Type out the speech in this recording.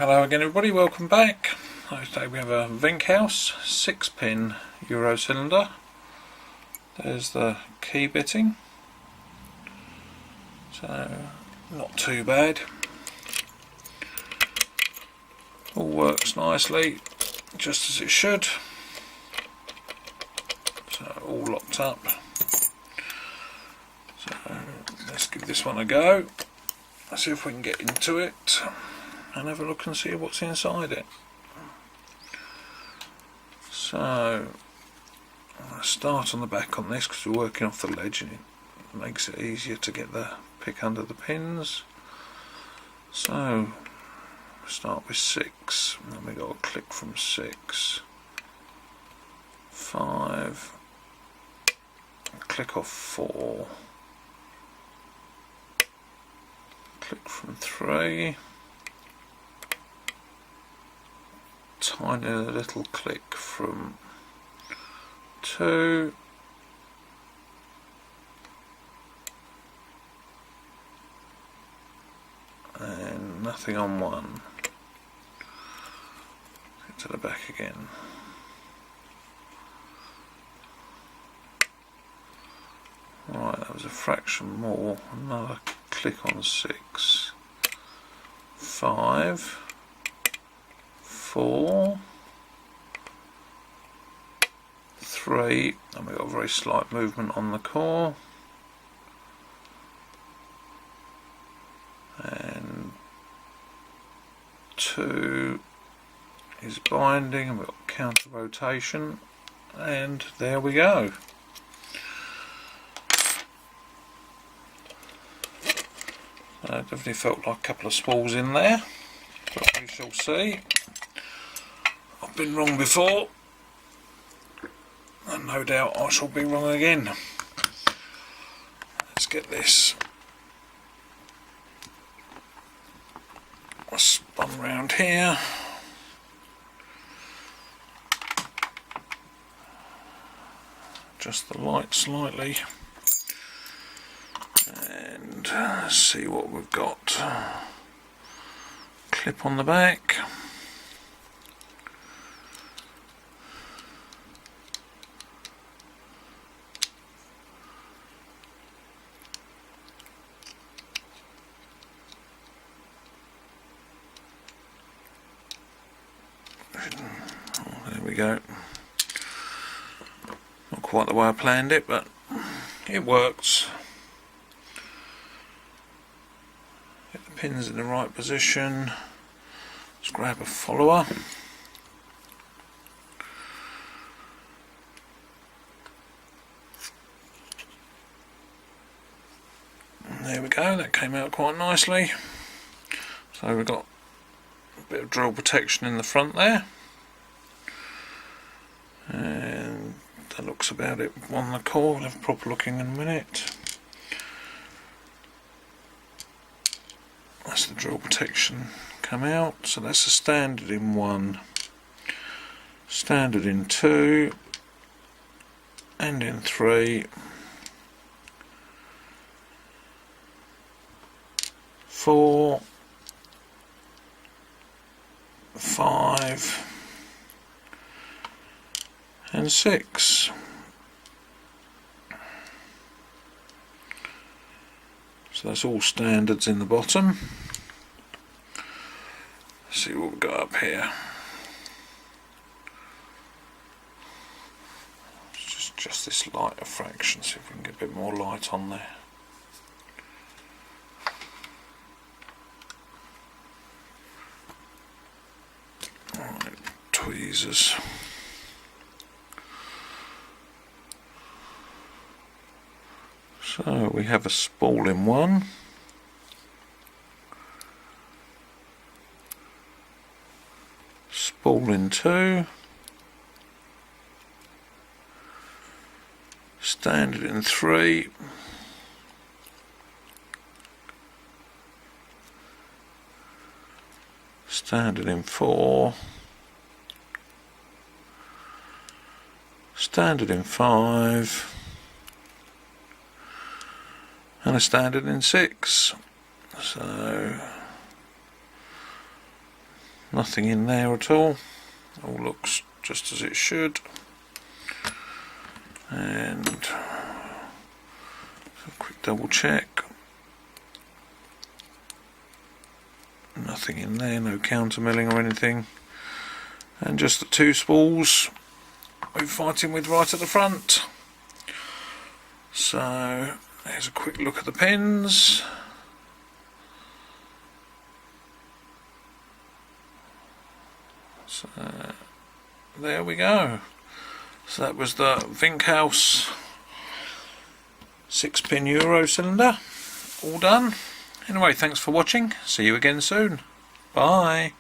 Hello again everybody, welcome back. Today we have a Haus 6-pin Euro cylinder. There's the key bitting, so not too bad. All works nicely, just as it should. So all locked up. So let's give this one a go. Let's see if we can get into it and have a look and see what's inside it. So I'll start on the back on this because we're working off the ledge and it makes it easier to get the pick under the pins. So start with 6, and then we got a click from 6, 5, click off 4, click from 3, tiny little click from 2, and nothing on 1. Get to the back again. Right, that was a fraction more. Another click on 6, 5, 4, 3, and we've got a very slight movement on the core, and 2 is binding, and we've got counter rotation, and there we go. It definitely felt like a couple of spools in there, but we shall see. I've been wrong before, and no doubt I shall be wrong again. Let's get this spun round here. Adjust the light slightly and see what we've got. Clip on the back. Oh, there we go. Not quite the way I planned it, but it works. Get the pins in the right position. Let's grab a follower. And there we go, that came out quite nicely. So we've got a bit of drill protection in the front there. And that looks about it on the core. We'll have a proper look in a minute. That's the drill protection come out. So that's a standard in 1, standard in 2, and in 3, 4, 5, and 6. So that's all standards in the bottom. Let's see what we've got up here. Just this light a fraction, see if we can get a bit more light on there. Right, tweezers. So we have a spool in 1, spool in 2, standard in 3, standard in 4, standard in 5, and a standard in 6. So Nothing in there at all. All looks just as it should. And a quick double check. Nothing in there, no counter milling or anything. And just the two spools we're fighting with right at the front. So there's a quick look at the pins. So there we go. So that was the Haus 6-pin Euro cylinder, all done. Anyway, thanks for watching. See you again soon. Bye.